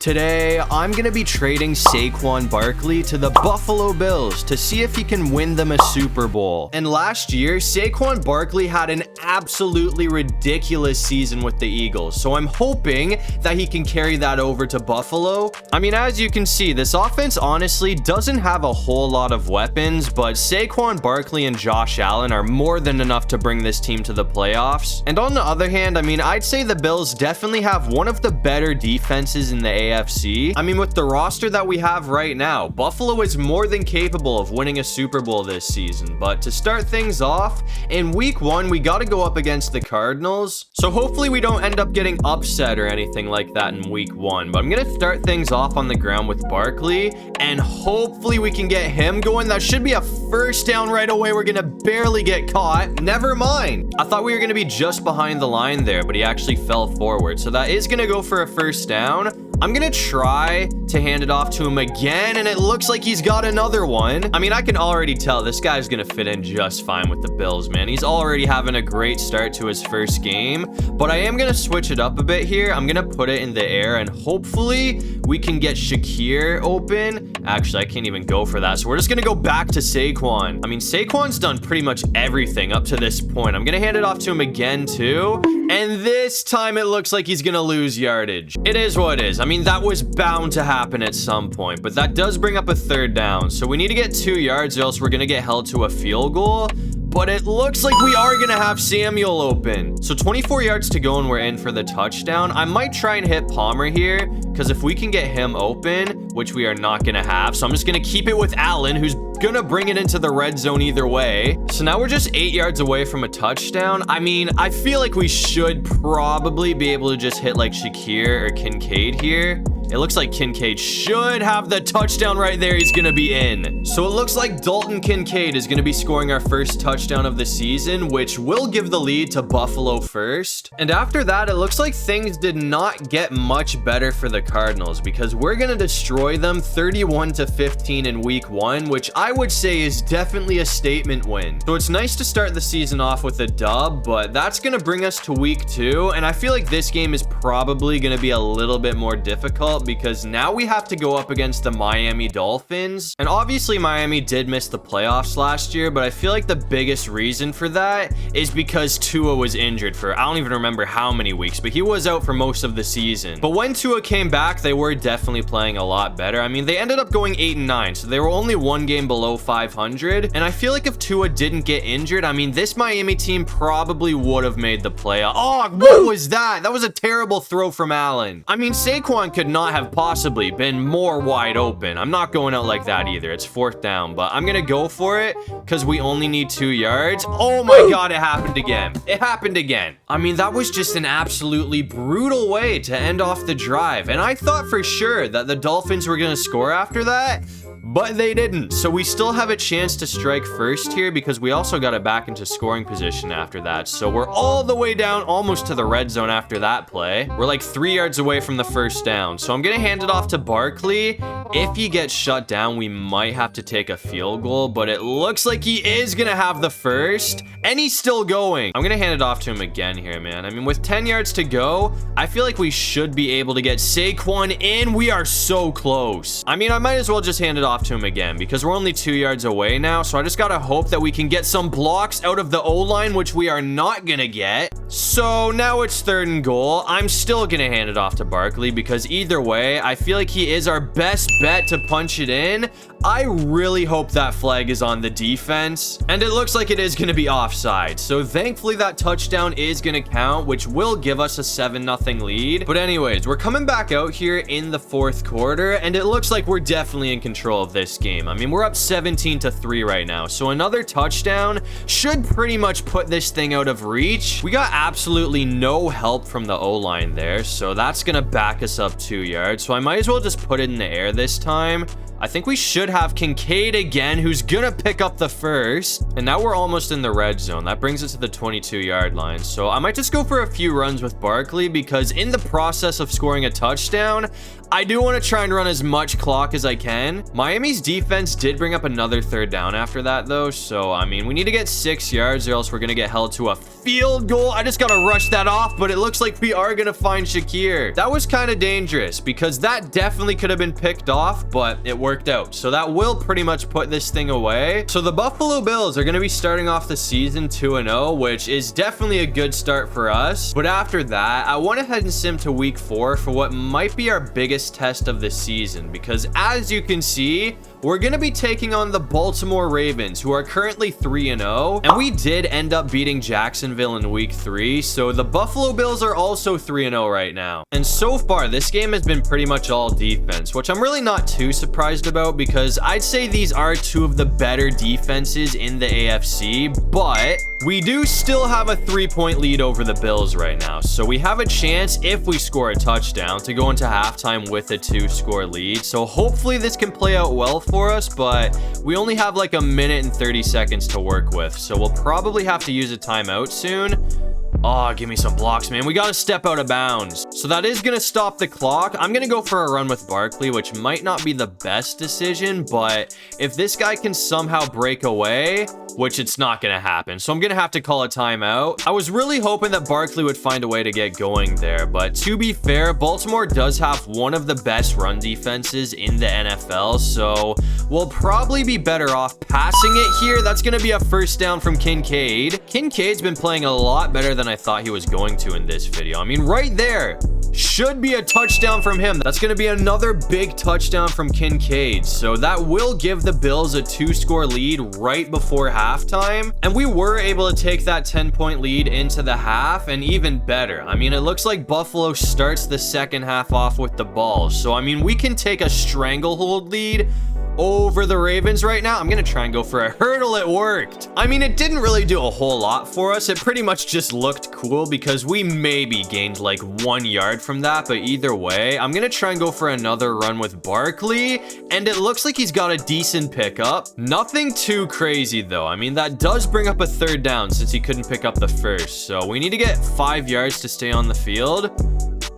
Today, I'm going to be trading Saquon Barkley to the Buffalo Bills to see if he can win them a Super Bowl. And last year, Saquon Barkley had an absolutely ridiculous season with the Eagles, so I'm hoping that he can carry that over to Buffalo. I mean, as you can see, this offense honestly doesn't have a whole lot of weapons, but Saquon Barkley and Josh Allen are more than enough to bring this team to the playoffs. And on the other hand, I mean, I'd say the Bills definitely have one of the better defenses in the AFC. I mean, with the roster that we have right now, Buffalo is more than capable of winning a Super Bowl this season. But to start things off, in week 1, we got to go up against the Cardinals. So hopefully we don't end up getting upset or anything like that in week 1. But I'm going to start things off on the ground with Barkley, and hopefully we can get him going. That should be a first down right away. We're going to barely get caught. Never mind. I thought we were going to be just behind the line there, but he actually fell forward. So that is going to go for a first down. I'm gonna try to hand it off to him again, and it looks like he's got another one. I mean, I can already tell this guy's gonna fit in just fine with the Bills, man. He's already having a great start to his first game, but I am gonna switch it up a bit here. I'm gonna put it in the air, and hopefully we can get Shakir open. Actually, I can't even go for that, so we're just gonna go back to Saquon. I mean, Saquon's done pretty much everything up to this point. I'm gonna hand it off to him again, too, and this time it looks like he's gonna lose yardage. It is what it is. I mean, that was bound to happen at some point, but that does bring up a third down. So we need to get 2 yards or else we're going to get held to a field goal. But it looks like we are going to have Samuel open. So 24 yards to go and we're in for the touchdown. I might try and hit Palmer here because if we can get him open, which we are not going to have. So I'm just going to keep it with Allen, who's going to bring it into the red zone either way. So now we're just 8 yards away from a touchdown. I mean, I feel like we should probably be able to just hit like Shakir or Kincaid here. It looks like Kincaid should have the touchdown right there. He's going to be in. So it looks like Dalton Kincaid is going to be scoring our first touchdown of the season, which will give the lead to Buffalo first. And after that, it looks like things did not get much better for the Cardinals because we're going to destroy them 31-15 in week 1, which I would say is definitely a statement win. So it's nice to start the season off with a dub, but that's going to bring us to week 2. And I feel like this game is probably going to be a little bit more difficult because now we have to go up against the Miami Dolphins. And obviously Miami did miss the playoffs last year, but I feel like the biggest reason for that is because Tua was injured for I don't even remember how many weeks, but he was out for most of the season. But when Tua came back, they were definitely playing a lot better. I mean, they ended up going 8-9, so they were only one game below 500. And I feel like if Tua didn't get injured, I mean, this Miami team probably would have made the playoff. Oh, what was that? That was a terrible throw from Allen. I mean, Saquon could not have possibly been more wide open. I'm not going out like that either. It's 4th down, but I'm gonna go for it because we only need 2 yards. Oh my god, it happened again. It happened again. I mean, that was just an absolutely brutal way to end off the drive, and I thought for sure that the Dolphins were gonna score after that, but they didn't. So we still have a chance to strike first here because we also got it back into scoring position after that. So we're all the way down almost to the red zone after that play. We're like 3 yards away from the first down. So I'm going to hand it off to Barkley. If he gets shut down, we might have to take a field goal, but it looks like he is going to have the first, and he's still going. I'm going to hand it off to him again here, man. I mean, with 10 yards to go, I feel like we should be able to get Saquon in. We are so close. I mean, I might as well just hand it off to him again because we're only 2 yards away now. So I just got to hope that we can get some blocks out of the O-line, which we are not going to get. So now it's 3rd and goal. I'm still going to hand it off to Barkley because either way, I feel like he is our best bet to punch it in. I really hope that flag is on the defense, and it looks like it is going to be offside. So thankfully that touchdown is going to count, which will give us a 7-0 lead. But anyways, we're coming back out here in the 4th quarter, and it looks like we're definitely in control of this game. I mean, we're up 17-3 right now, so another touchdown should pretty much put this thing out of reach. We got absolutely no help from the O-line there, so that's going to back us up 2 yards. So I might as well just put it in the air this time. I think we should have Kincaid again, who's gonna pick up the first. And now we're almost in the red zone. That brings us to the 22-yard line. So I might just go for a few runs with Barkley, because in the process of scoring a touchdown, I do want to try and run as much clock as I can. Miami's defense did bring up another third down after that, though. So, I mean, we need to get 6 yards or else we're going to get held to a field goal. I just got to rush that off, but it looks like we are going to find Shakir. That was kind of dangerous because that definitely could have been picked off, but it worked out. So that will pretty much put this thing away. So the Buffalo Bills are going to be starting off the season 2-0, which is definitely a good start for us. But after that, I went ahead and simmed to week 4 for what might be our biggest test of the season, because as you can see, we're going to be taking on the Baltimore Ravens, who are currently 3-0, and we did end up beating Jacksonville in week 3, so the Buffalo Bills are also 3-0 right now. And so far, this game has been pretty much all defense, which I'm really not too surprised about, because I'd say these are two of the better defenses in the AFC, but we do still have a 3-point lead over the Bills right now, so we have a chance, if we score a touchdown, to go into halftime with a 2-score lead. So hopefully this can play out well for us, but we only have like a minute and 30 seconds to work with, so we'll probably have to use a timeout soon. Oh, give me some blocks, man. We got to step out of bounds. So that is going to stop the clock. I'm going to go for a run with Barkley, which might not be the best decision, but if this guy can somehow break away, which it's not going to happen, so I'm going to have to call a timeout. I was really hoping that Barkley would find a way to get going there, but to be fair, Baltimore does have one of the best run defenses in the NFL, so we'll probably be better off passing it here. That's going to be a first down from Kincaid. Kincaid's been playing a lot better than I thought he was going to in this video. I mean, right there should be a touchdown from him. That's going to be another big touchdown from Kincaid. So that will give the Bills a 2-score lead right before halftime. And we were able to take that 10-point lead into the half, and even better. I mean, it looks like Buffalo starts the second half off with the ball. So, I mean, we can take a stranglehold lead over the Ravens right now. I'm gonna try and go for a hurdle. It worked. I mean, it didn't really do a whole lot for us. It pretty much just looked cool because we maybe gained like 1 yard from that, but either way, I'm gonna try and go for another run with Barkley, and it looks like he's got a decent pickup. Nothing too crazy though. I mean, that does bring up a third down since he couldn't pick up the first, so we need to get 5 yards to stay on the field.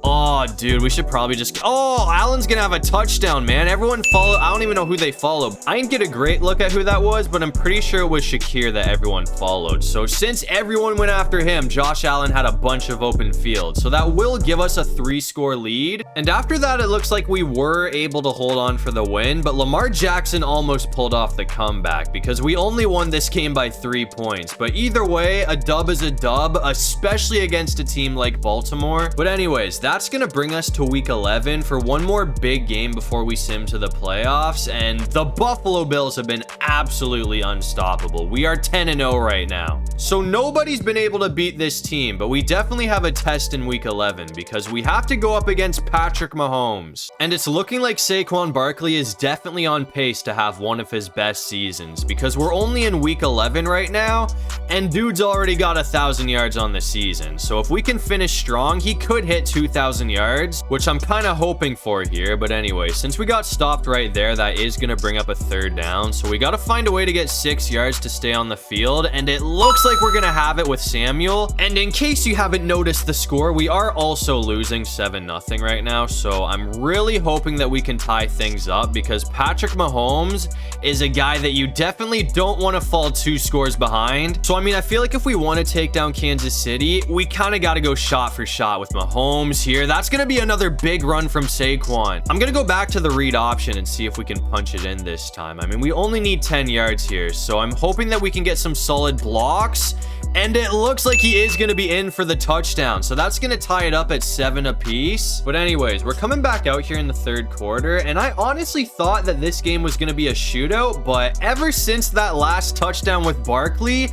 Oh, dude, we should probably just... Oh, Allen's gonna have a touchdown, man. Everyone follow... I don't even know who they followed. I didn't get a great look at who that was, but I'm pretty sure it was Shakir that everyone followed. So since everyone went after him, Josh Allen had a bunch of open field. So that will give us a 3-score lead. And after that, it looks like we were able to hold on for the win, but Lamar Jackson almost pulled off the comeback because we only won this game by 3 points. But either way, a dub is a dub, especially against a team like Baltimore. But anyways, that's gonna bring us to week 11 for one more big game before we sim to the playoffs, and the Buffalo Bills have been absolutely unstoppable. We are 10-0 right now, so nobody's been able to beat this team, but we definitely have a test in week 11 because we have to go up against Patrick Mahomes, and it's looking like Saquon Barkley is definitely on pace to have one of his best seasons because we're only in week 11 right now, and dude's already got 1,000 yards on the season. So if we can finish strong, he could hit 2,000 yards, which I'm kind of hoping for here. But anyway, since we got stopped right there, that is going to bring up a third down. So we got to find a way to get 6 yards to stay on the field, and it looks like we're going to have it with Samuel. And in case you haven't noticed the score, we are also losing 7-0 right now. So I'm really hoping that we can tie things up because Patrick Mahomes is a guy that you definitely don't want to fall 2 scores behind. So I mean, I feel like if we want to take down Kansas City, we kind of got to go shot for shot with Mahomes here. That's going to be another big run from Saquon. I'm going to go back to the read option and see if we can punch it in this time. I mean, we only need 10 yards here, so I'm hoping that we can get some solid blocks, and it looks like he is going to be in for the touchdown, so that's going to tie it up at 7 apiece. But anyways, we're coming back out here in the third quarter, and I honestly thought that this game was going to be a shootout, but ever since that last touchdown with Barkley,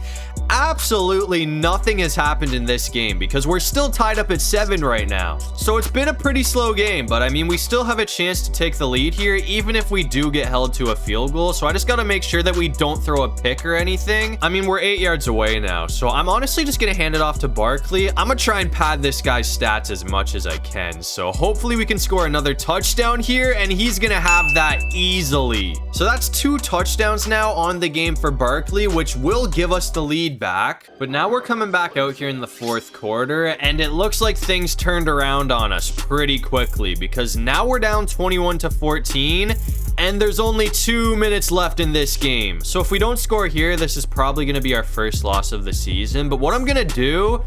absolutely nothing has happened in this game because we're still tied up at 7 right now. So it's been a pretty slow game, but I mean, we still have a chance to take the lead here, even if we do get held to a field goal. So I just got to make sure that we don't throw a pick or anything. I mean, we're 8 yards away now, so So I'm honestly just going to hand it off to Barkley. I'm going to try and pad this guy's stats as much as I can. So hopefully we can score another touchdown here, and he's going to have that easily. So that's 2 touchdowns now on the game for Barkley, which will give us the lead back. But now we're coming back out here in the 4th quarter, and it looks like things turned around on us pretty quickly, because now we're down 21-14, and there's only 2 minutes left in this game. So if we don't score here, this is probably going to be our first loss of the season. But what I'm going to do,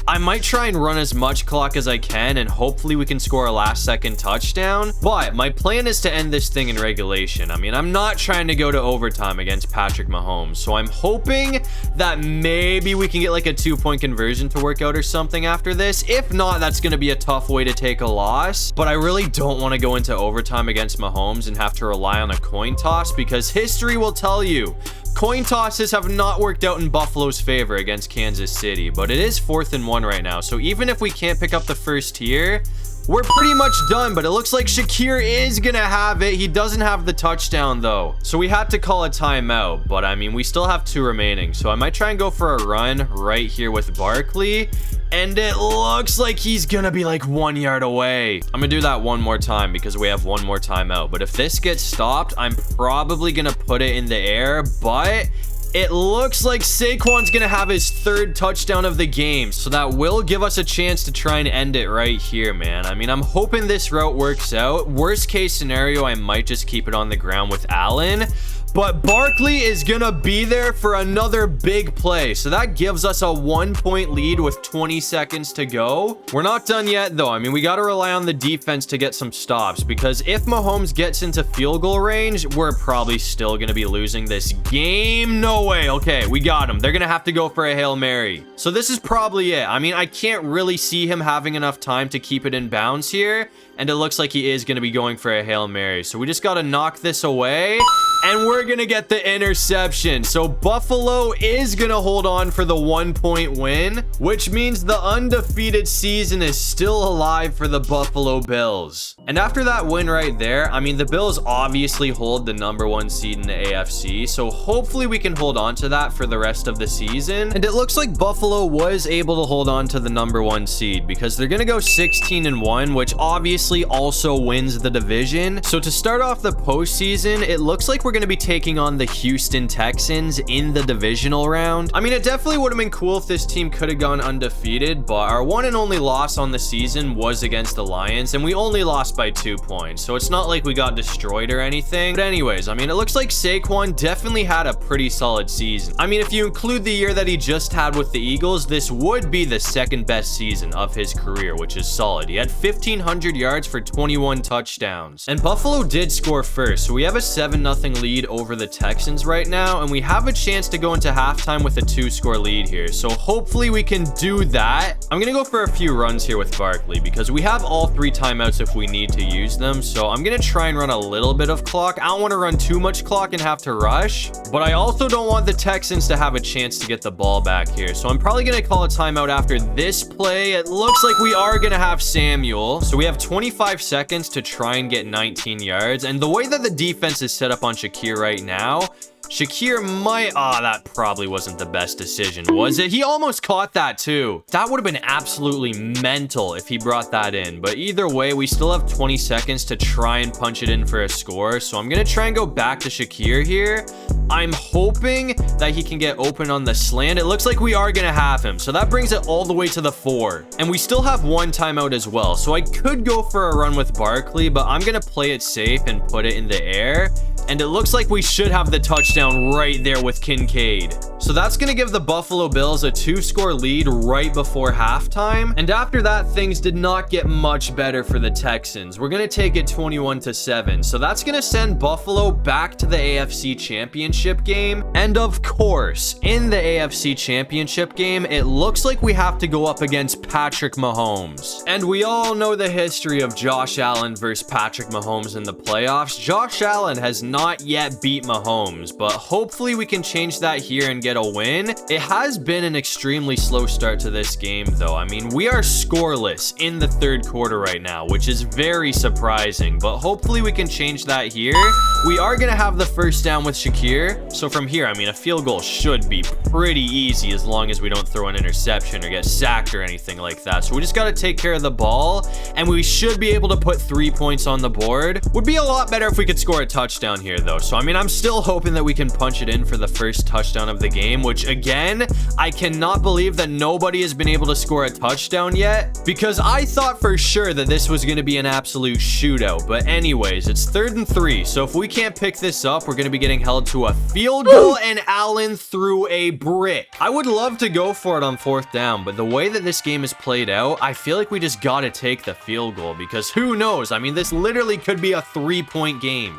I might try and run as much clock as I can, and hopefully we can score a last-second touchdown. But my plan is to end this thing in regulation. I mean, I'm not trying to go to overtime against Patrick Mahomes. So I'm hoping that maybe we can get like a 2-point conversion to work out or something after this. If not, that's going to be a tough way to take a loss. But I really don't want to go into overtime against Mahomes and have to rely on a coin toss, because history will tell you coin tosses have not worked out in Buffalo's favor against Kansas City. But it is 4th and 1 right now. So even if we can't pick up the first here, we're pretty much done. But it looks like Shakir is gonna have it. He doesn't have the touchdown though, so we had to call a timeout. But I mean, we still have 2 remaining, so I might try and go for a run right here with Barkley, and it looks like he's gonna be like 1 yard away. I'm gonna do that one more time because we have 1 more timeout. But if this gets stopped, I'm probably gonna put it in the air. But it looks like Saquon's gonna have his 3rd touchdown of the game, so that will give us a chance to try and end it right here, man. I mean, I'm hoping this route works out. Worst case scenario, I might just keep it on the ground with Allen. But Barkley is gonna be there for another big play. So that gives us a 1-point lead with 20 seconds to go. We're not done yet though. I mean, we gotta rely on the defense to get some stops, because if Mahomes gets into field goal range, we're probably still gonna be losing this game. No way. Okay, we got him. They're gonna have to go for a Hail Mary. So this is probably it. I mean, I can't really see him having enough time to keep it in bounds here. And it looks like he is going to be going for a Hail Mary. So we just got to knock this away, and we're going to get the interception. So Buffalo is going to hold on for the 1-point win, which means the undefeated season is still alive for the Buffalo Bills. And after that win right there, I mean, the Bills obviously hold the #1 seed in the AFC. So hopefully we can hold on to that for the rest of the season. And it looks like Buffalo was able to hold on to the #1 seed, because they're going to go 16-1, which obviously also wins the division. So to start off the postseason, it looks like we're going to be taking on the Houston Texans in the divisional round. I mean, it definitely would have been cool if this team could have gone undefeated, but our one and only loss on the season was against the Lions, and we only lost by 2 points. So it's not like we got destroyed or anything. But anyways, I mean, it looks like Saquon definitely had a pretty solid season. I mean, if you include the year that he just had with the Eagles, this would be the 2nd best season of his career, which is solid. He had 1,500 yards for 21 touchdowns. And Buffalo did score first, so we have a 7-0 lead over the Texans right now, and we have a chance to go into halftime with a 2-score lead here. So hopefully we can do that. I'm gonna go for a few runs here with Barkley, because we have all 3 timeouts if we need to use them. So I'm gonna try and run a little bit of clock. I don't want to run too much clock and have to rush, but I also don't want the Texans to have a chance to get the ball back here. So I'm probably gonna call a timeout after this play. It looks like we are gonna have Samuel. So we have 25 seconds to try and get 19 yards. And the way that the defense is set up on Shakir right now, Shakir might... that probably wasn't the best decision, was it? He almost caught that too. That would have been absolutely mental if he brought that in. But either way, we still have 20 seconds to try and punch it in for a score. So I'm going to try and go back to Shakir here. I'm hoping that he can get open on the slant. It looks like we are going to have him. So that brings it all the way to the 4. And we still have 1 timeout as well. So I could go for a run with Barkley, but I'm going to play it safe and put it in the air. And it looks like we should have the touchdown right there with Kincaid. So that's going to give the Buffalo Bills a 2-score lead right before halftime. And after that, things did not get much better for the Texans. We're going to take it 21-7. So that's going to send Buffalo back to the AFC Championship game. And of course, in the AFC Championship game, it looks like we have to go up against Patrick Mahomes. And we all know the history of Josh Allen versus Patrick Mahomes in the playoffs. Josh Allen has not cannot yet beat Mahomes, but hopefully we can change that here and get a win. It has been an extremely slow start to this game, though. I mean, we are scoreless in the third quarter right now, which is very surprising, but hopefully we can change that here. We are going to have the first down with Shakir, so from here, I mean, a field goal should be pretty easy as long as we don't throw an interception or get sacked or anything like that. So we just got to take care of the ball, and we should be able to put 3 points on the board. Would be a lot better if we could score a touchdown here, though. So, I mean, I'm still hoping that we can punch it in for the first touchdown of the game, which, again, I cannot believe that nobody has been able to score a touchdown yet, because I thought for sure that this was going to be an absolute shootout. But anyways, it's 3rd and 3, so if we can't pick this up, we're going to be getting held to a field goal, and Allen threw a brick. I would love to go for it on 4th down, but the way that this game is played out, I feel like we just got to take the field goal, because who knows? I mean, this literally could be a 3-point game.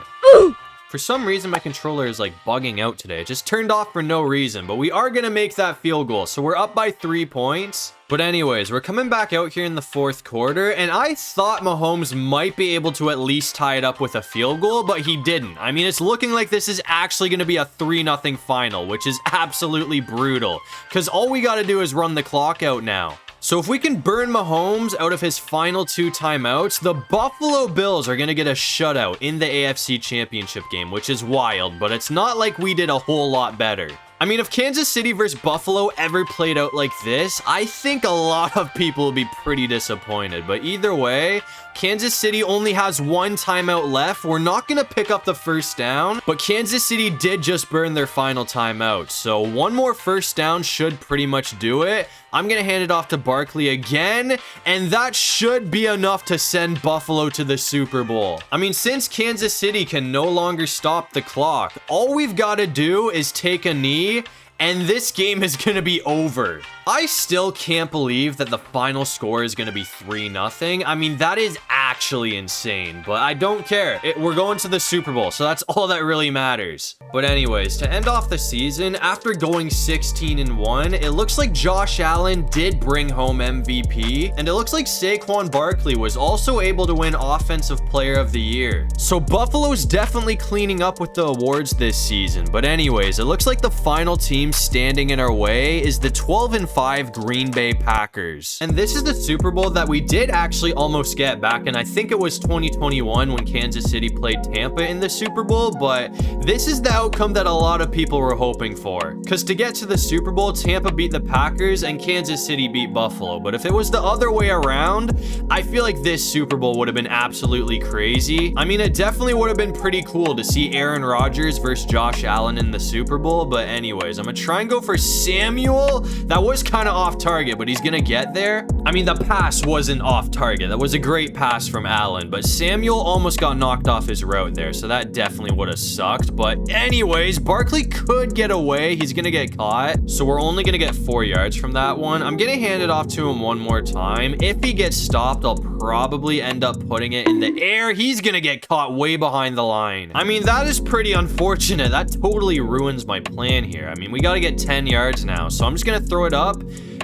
For some reason, my controller is like bugging out today. It just turned off for no reason, but we are going to make that field goal. So we're up by 3 points. But anyways, we're coming back out here in the 4th quarter, and I thought Mahomes might be able to at least tie it up with a field goal, but he didn't. I mean, it's looking like this is actually going to be a 3-0 final, which is absolutely brutal, because all we got to do is run the clock out now. So if we can burn Mahomes out of his final 2 timeouts, the Buffalo Bills are going to get a shutout in the AFC Championship game, which is wild, but it's not like we did a whole lot better. I mean, if Kansas City versus Buffalo ever played out like this, I think a lot of people will be pretty disappointed. But either way, Kansas City only has 1 timeout left. We're not going to pick up the first down, but Kansas City did just burn their final timeout. So 1 more first down should pretty much do it. I'm going to hand it off to Barkley again, and that should be enough to send Buffalo to the Super Bowl. I mean, since Kansas City can no longer stop the clock, all we've got to do is take a knee, and this game is going to be over. I still can't believe that the final score is going to be 3-0. I mean, that is actually insane, but I don't care. We're going to the Super Bowl, so that's all that really matters. But anyways, to end off the season, after going 16-1, it looks like Josh Allen did bring home MVP, and it looks like Saquon Barkley was also able to win Offensive Player of the Year. So Buffalo's definitely cleaning up with the awards this season. But anyways, it looks like the final team standing in our way is the 12-5 Green Bay Packers. And this is the Super Bowl that we did actually almost get back in, I think it was 2021 when Kansas City played Tampa in the Super Bowl, but this is the outcome that a lot of people were hoping for. Because to get to the Super Bowl, Tampa beat the Packers and Kansas City beat Buffalo. But if it was the other way around, I feel like this Super Bowl would have been absolutely crazy. I mean, it definitely would have been pretty cool to see Aaron Rodgers versus Josh Allen in the Super Bowl. But anyways, I'm gonna try and go for Samuel. That was kind of off target, but he's gonna get there. I mean, the pass wasn't off target. That was a great pass from Allen, but Samuel almost got knocked off his route there, so that definitely would have sucked. But anyways, Barkley could get away. He's gonna get caught, so we're only gonna get 4 yards from that one. I'm gonna hand it off to him one more time. If he gets stopped, I'll probably end up putting it in the air. He's gonna get caught way behind the line. I mean, that is pretty unfortunate. That totally ruins my plan here. I mean, we gotta get 10 yards now, so I'm just gonna throw it up,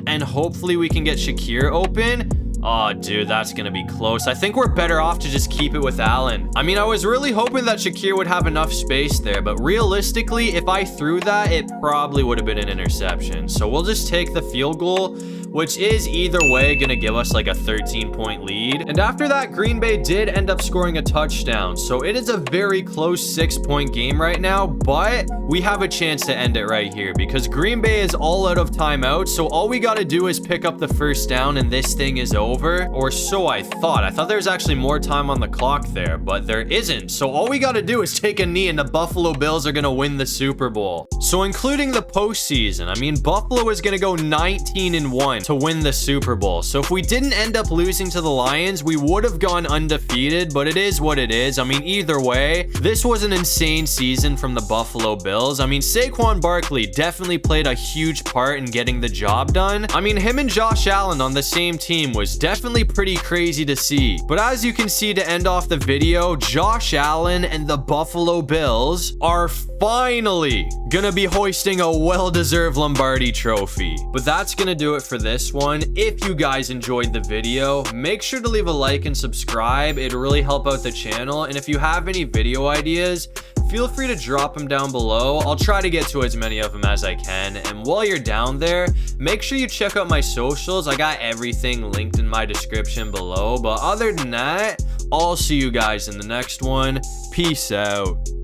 and hopefully we can get Shakir open. Oh, dude, that's going to be close. I think we're better off to just keep it with Allen. I mean, I was really hoping that Shakir would have enough space there, but realistically, if I threw that, it probably would have been an interception. So we'll just take the field goal, which is either way going to give us like a 13-point lead. And after that, Green Bay did end up scoring a touchdown. So it is a very close 6-point game right now, but we have a chance to end it right here because Green Bay is all out of timeouts. So all we got to do is pick up the first down and this thing is over. Or so I thought. I thought there was actually more time on the clock there, but there isn't. So all we got to do is take a knee and the Buffalo Bills are going to win the Super Bowl. So including the postseason, I mean, Buffalo is going to go 19-1 to win the Super Bowl. So if we didn't end up losing to the Lions, we would have gone undefeated, but it is what it is. I mean, either way, this was an insane season from the Buffalo Bills. I mean, Saquon Barkley definitely played a huge part in getting the job done. I mean, him and Josh Allen on the same team was definitely pretty crazy to see. But as you can see to end off the video, Josh Allen and the Buffalo Bills are finally gonna be hoisting a well-deserved Lombardi trophy. But that's gonna do it for this one. If you guys enjoyed the video, make sure to leave a like and subscribe. It'll really help out the channel. And if you have any video ideas, feel free to drop them down below. I'll try to get to as many of them as I can. And while you're down there, make sure you check out my socials. I got everything linked in my description below. But other than that, I'll see you guys in the next one. Peace out.